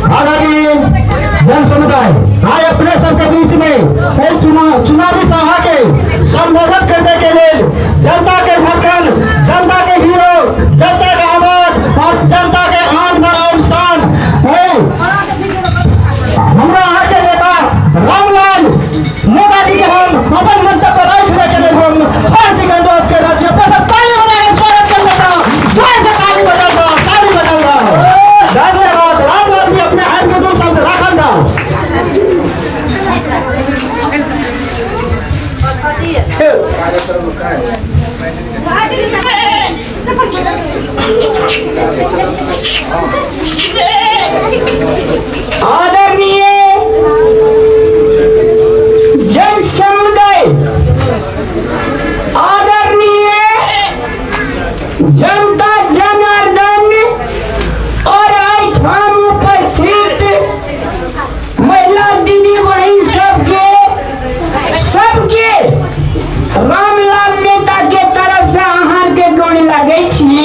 आदरणीय जन समुदाय, आज अपने सबके बीच में चुनावी सभा के संबोधित करने के लिए जनता के धड़कन, जनता के हीरो, जनता के आवाज और जनता के आन बान शान हमारा यहाँ के नेता रामलाल मोदी जी के हम अपन मंच पर रखने के लिए हम हार्दिक अनुरोध कर रहे हैं। सब ताली बजाकर स्वागत कर लेता हूँ, ताली बजाऊंगा। धन्यवाद। रामलाल जी अपने हाथ के दो शब्द रखा जाओ। आदरणीय जन समुदाय, आदरणीय जनता जनार्दन और आज हम उपस्थित महिला दीदी बहन सबके रामलाल नेता के तरफ से आहार के गोड़ लगे छी।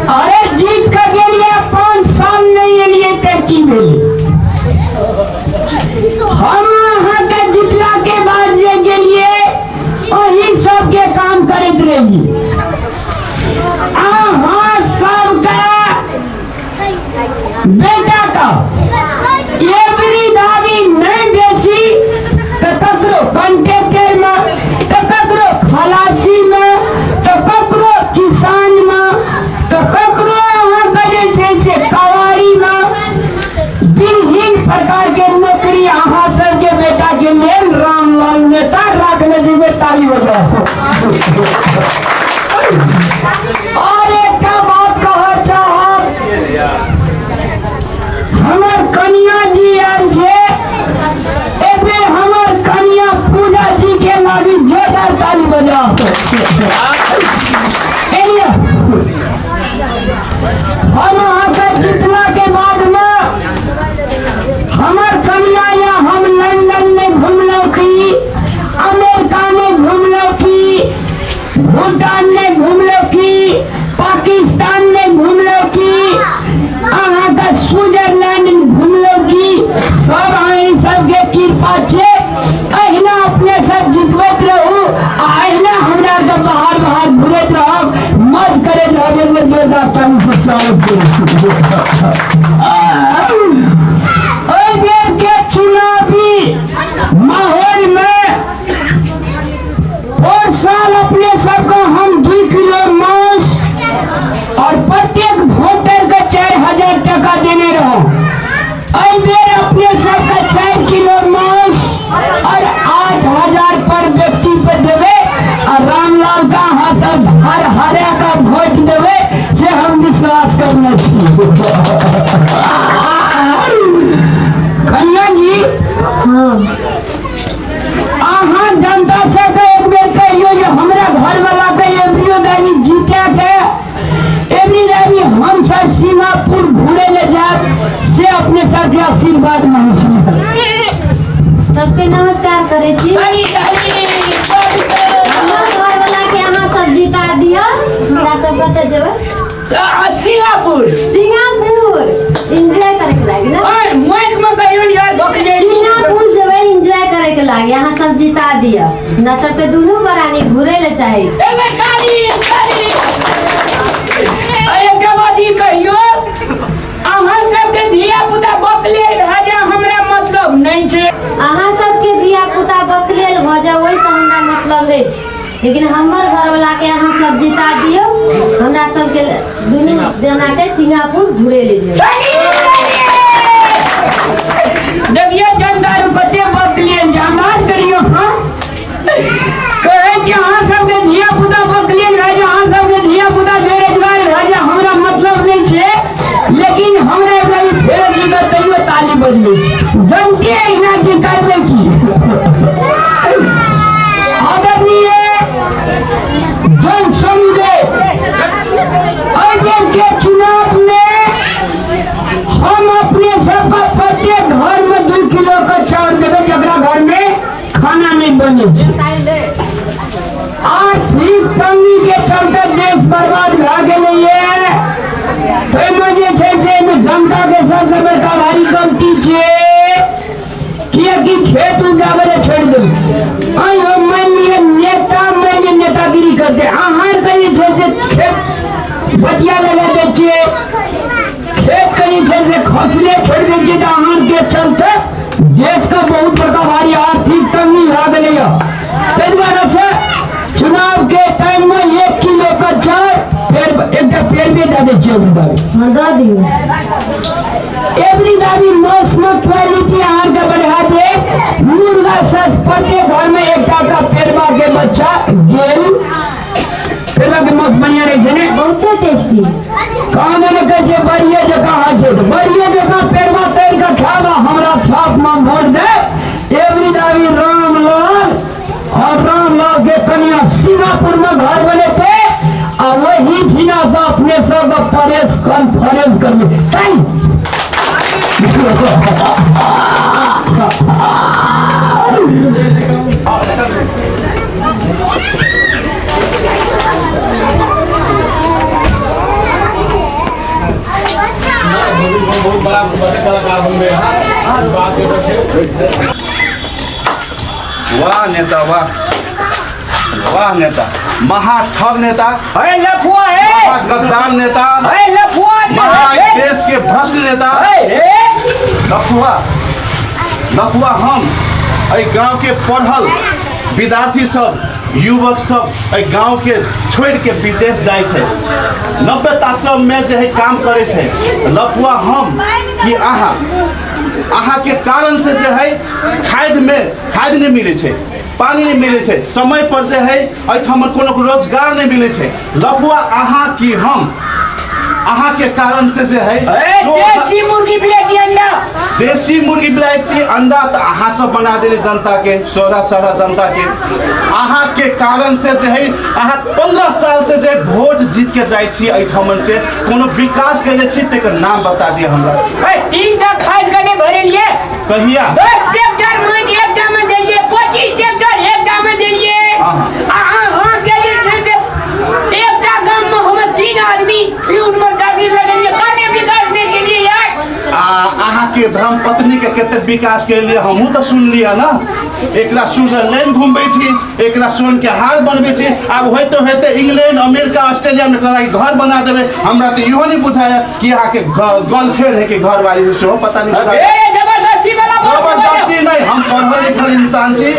अरे जीत के लिए 5 साल नहीं एलिए की हम अहाँ के जितला के बाद जे गेलिए वही सबके काम करते रहिए। अहाँ सबका बेटा का एवरी दावी नहीं बेसी तो ककरो कंट्रेक्टर में, तो ककरो खलासी में, तो ककरो किसान में, तो ककरो अहाँ से कवारी में विभिन्न प्रकार के नौकरी अहाँ सबके बेटा के लेल रामलाल नेता रखने देवे। ताली बजाओ। और एक बात कह चाहब, हमर कन्या जी आयल छे, एबे हमर कन्या पूजा जी के लागी जोरदार ताली बजाओ। हम अहाँ के जितना के बाद में हमर कन्या या हम लंदन में घूमलो की, अमेरिका में घूमलो की, भूटान में घूमलो की, पाकिस्तान में घूमलो की, अहाँ का स्विट्जरलैंड में घूमलो की, सब अहीं सबके कृपा छे। अहिना अपने सब जितवैत रहू, अहिना हमरा के बाहर बाहर घुरैत रहब, मौज करैत रहब। एक जोरदार ताली से स्वागत ओइ बेर के चुनावी माहौल में और साल अपने सबको हम 2 किलो मांस और प्रत्येक वोटर के 4000 टका देने रहो। एहि बेर अपने सबका 4 किलो मांस और 8000 पर व्यक्ति पे देवे और रामलाल का हाँ सब हरे का वोट देवे से हम विश्वास करना चाहिए। कन्या जी, अहाँ जनता से एक बेर कहियो जे हमरा घर वाला के एवरी दानी जीते के एवरी दानी हम सब सिंगापुर घूरे ले जाए से अपने सबके आशीर्वाद मांगे छी। सबके नमस्कार करे छी। हमर घर वाला के अहाँ सब जिता दियो, हमरा सब कते जेबै सिंगापुर एंजॉय करे के लागी ना। ओए माइक में कहियो यार बकने सिंगापुर जेबै एंजॉय करे के लागी, अहाँ सब जिता दियो। ना सबके दुनू बरानी घुरे ले चाहे। एबे ताली अरे गवादी कहियो अहाँ सबके धिया पुता बकले राजा हमरा मतलब नहीं छे। अहाँ सबके धिया पुता बकलेल भ जाए ओइ से हमरा मतलब नहीं छे, लेकिन हमर घर वाला के अहाँ सब जिता दियो, हमरा सबके दुनू जना के सिंगापुर घुरे ले जाए। देखिए जनदारू कते बकले जमात करियो। हां कहे कि अहाँ सबके धिया पुता बकले राजा, अहाँ सबके धिया पुता बेरोजगार राजा हमरा मतलब नहीं छे, लेकिन हमरा एगो फेर जी के तैयो ताली बजले जनते इना जी करबे की। आदरणीय जन समुदाय, आगे के चुनाव में हम अपने सबका प्रत्येक घर में 2 किलो का चावल देवे, जकरा घर में खाना नहीं बने। आर्थिक तंगी के चलते देश बर्बाद बतिया लगा दे खेत कहीं से खसले छोड़ दीजिए तो अहाँ के चलते देश का बहुत बड़ा भारी आर्थिक तंगी आ गई है। से चुनाव के टाइम में 1 किलो का चाय पेड़ भी दे दीजिए एवरी दादी मौसम क्वालिटी आहार का बढ़ा दे मुर्गा सस प्रत्येक घर में एक का पेड़वा के बच्चा गेल पेड़वा के मौत बढ़िया रहे ने बहुत टेस्टी कौन ने कहे बढ़िया जगह हाजे बढ़िया जगह पेड़वा तैर का खावा हमरा छाप में वोट दे एवरी दादी रामलाल और रामलाल के कन्या सिंगापुर में घर बने थे और वही झीना से अपने सब प्रेस कॉन्फ्रेंस कर ली बहुत बड़ा कलाकार होंगे। वाह नेता वाह वाह नेता महाठग नेता लफुआ है गद्दार नेता लफुआ देश के भ्रष्ट नेता लफुआ हम गांव के पढ़ल विद्यार्थी सब युवक सब गांव के छोड़ के विदेश जाए 90 ताकत में जो है काम करे लफुआ हम कि अहाँ के कारण से जो है खाद नहीं मिले पानी नहीं मिले समय पर जो है कोनो रोजगार नहीं मिले लफुआ अहाँ की हम अहाँ के कारण से जो है देसी मुर्गी बिलाती अंडा देसी मुर्गी बिलाती अंडा तो अहाँ सब बना दिले जनता के 16 जनता के अहाँ के कारण से जो है अहाँ 15 साल से जो वोट जीत के जाए छी एठमन से कोनो विकास करे छी तेकर नाम बता दिए हमरा 3टा खाद करने भरे लिए कहिया 10 हेक्टेयर में एक दाम में दिए 25 हेक्टेयर एक दाम में दिए हां के लिए से एकटा गांव में हम 3 आदमी फ्यूज में जागीर लगेंगे खाने विकास नहीं के लिए यार अहाँ के धर्म पत्नी के कते विकास के लिए हमहू तो सुन लिया ना एकरा स्विट्जरलैंड घूमबे छी एकरा सोन के हार बनबे छी अब होते इंग्लैंड अमेरिका ऑस्ट्रेलिया में घर बना देबे हमरा तो इहो नहीं बुझाया कि अहाँ के गर्लफ्रेंड है कि घर वाली से पता नहीं जबरदस्ती नहीं हम पढ़ल लिखल इंसान छी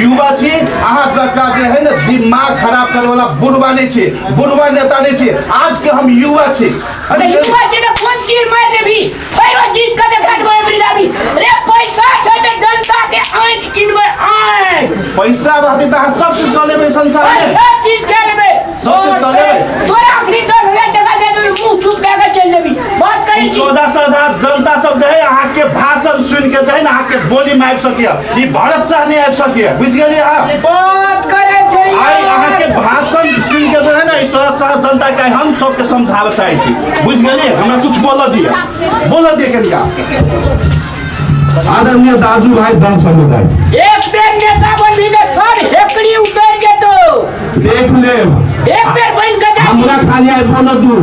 युवा छी अहाँ जका जे है ना दिमाग खराब करे वाला बुढ़वा नहीं छी बुढ़वा नेता नहीं छी आज के हम युवा छी अरे युवा जी ने कौन चीज मार ले भी पैरो जीत के देखा दो एवरीडा भी रे पैसा छै त जनता के आंख किनबे आंख पैसा रहते त सब चीज कर लेबे संसार में सब चीज कर लेबे सब चीज कर लेबे तोरा आखिरी 10,000 टका दे दो मुंह चुप लेके चल लेबी बात करी 14,000 जनता सब जे है अहाँ के भाषण सुन के जे है ना अहाँ के बोली में आबि सकिया ई भारत से नहीं आबि सकिया बुझ गेलिए अहाँ बात करे छै आई अहाँ के भाषण सुन के जे है ना 16,000 जनता के हम सब के समझावे चाहे छी बुझ गेलिए हमरा कुछ बोल दिए कनिका आदरणीय दाजू भाई जन समुदाय एक पेड़ नेता बन भी दे सब हेकड़ी उतर के तो देख ले एक पेड़ बन के जा हमरा खाली आई बोल दू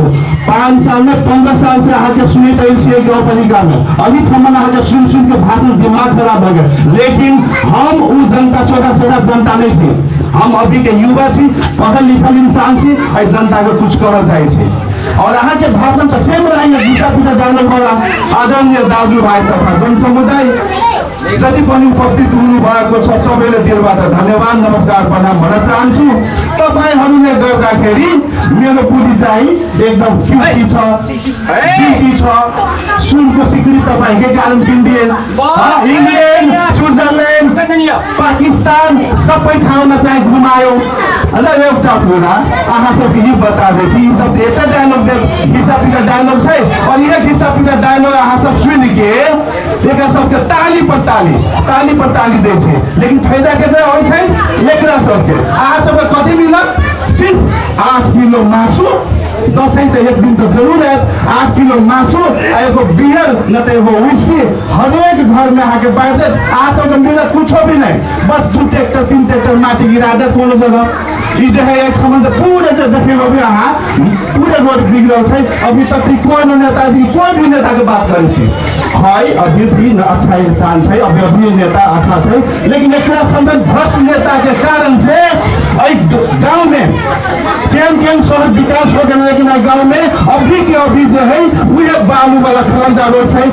5 साल में 15 साल से अहाँ के सुनी तो इसी गाँव पालिका में अभी थमन अहाँ के सुन के भाषण दिमाग खराब हो गए लेकिन हम उ जनता 16 जनता नहीं छी हम अभी के युवा छी पढ़ल लिखल इंसान छी और जनता के कुछ करना चाहे छी और अहाँ के भाषण तो सेम रही दूसरा पीछा डायलॉग वाला आदरणीय दाजू भाई तथा जन समुदाय जति पनि उपस्थित हुनु भएको छ सबैले दिलबाट धन्यवाद नमस्कार प्रणाम भन्न चाहन्छु तपाईहरुले गर्दाखेरि मेरो बुद्धि चाहिँ एकदम क्युटी छ सुनको सिक्री तपाईकै कारण किन्दिए इंग्लैंड स्विट्जरलैंड पाकिस्तान सबै ठाउँमा चाहिँ घुमायो र एउटा कुरा अहाँ सबके यो बता दै छी ई सब एता डायलॉग हिस्सा पिटा डायलॉग छै और ये हिस्सा पिटा डायलॉग अहाँ सब सुन के एकरा सबके ताली पर ताली दै छै लेकिन फायदा केतना होइ छै एकरा सबके अहाँ सबके कथि मिलत सिर्फ 8 किलो मासु दसैं तो एक दिन तो जरूर है 8 किलो मासु एगो बियर न तो एगो विस्की हरेक घर में आके बांट दे आ सब मिलत कुछ भी नहीं बस 2 ट्रैक्टर 3 ट्रैक्टर माटी गिरा दे कोनो जगह ई जे है एक ठमन से पूरे से देखे अभी अहाँ पूरे रोड बिगड़ल छै अभी तक कोई नेताजी कोई भी नेता के बात करे छी है अभी भी अच्छा इंसान छै अभी नेता अच्छा छै लेकिन एकरा संसद भ्रष्ट नेता के कारण से गाँव में केन शहर विकास हो गए, लेकिन गाँव में अभी के अभी जो है वह बालू वाला खनन जागो है।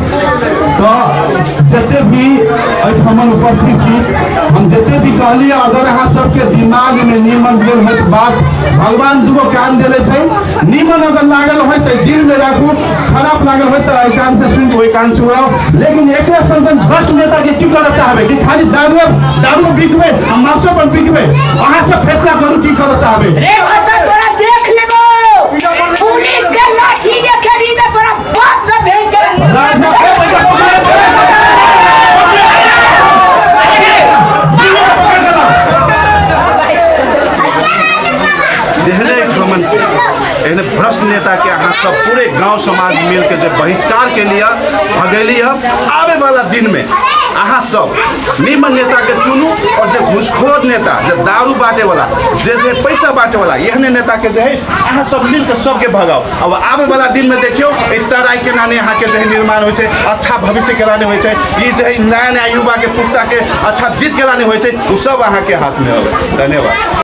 तो जिते भी हम उपस्थित छी, हम जिते भी कहलिए, अगर अहाँ सबके दिमाग में नीमन गेल है बात, भगवान दूगो कान दिले छै, नीमन अगर लागल हो तो दिल में राखू, खराब लागल हो तो कान से सुन वही कान से उड़ाओ। लेकिन एक संसद भ्रष्ट नेता के क्यों करना चाहबे कि खाली दारू बिकबे आ मासो पर बिकबे, अहाँ सब फैसला करू की करना चाहबे। रे भट्टा तोरा देख लेबो, पुलिस के लाठी के खरीदे तोरा बाप से भेंट करे। राजा एहने भ्रष्ट नेता के अहाँ सब पूरे गांव समाज मिल के जब बहिष्कार के लिए भगेली है, आवे वाला दिन में अहाँ सब निमन नेता के चुनू, और जो घुसखोर नेता, जो दारू बांटे वाला, जे पैसा बांटे वाला, एहने नेता के जो है अहाँ सब मिल के सबके भगाओ। अब आवे वाला दिन में देखियो तराई के नाने यहाँ के जो है निर्माण हो, अच्छा भविष्य के लाने हो, ये जो है नया नया युवा के पुस्ता के अच्छा जीत के लाने हो, वो सब अहाँ के हाथ में हो। धन्यवाद।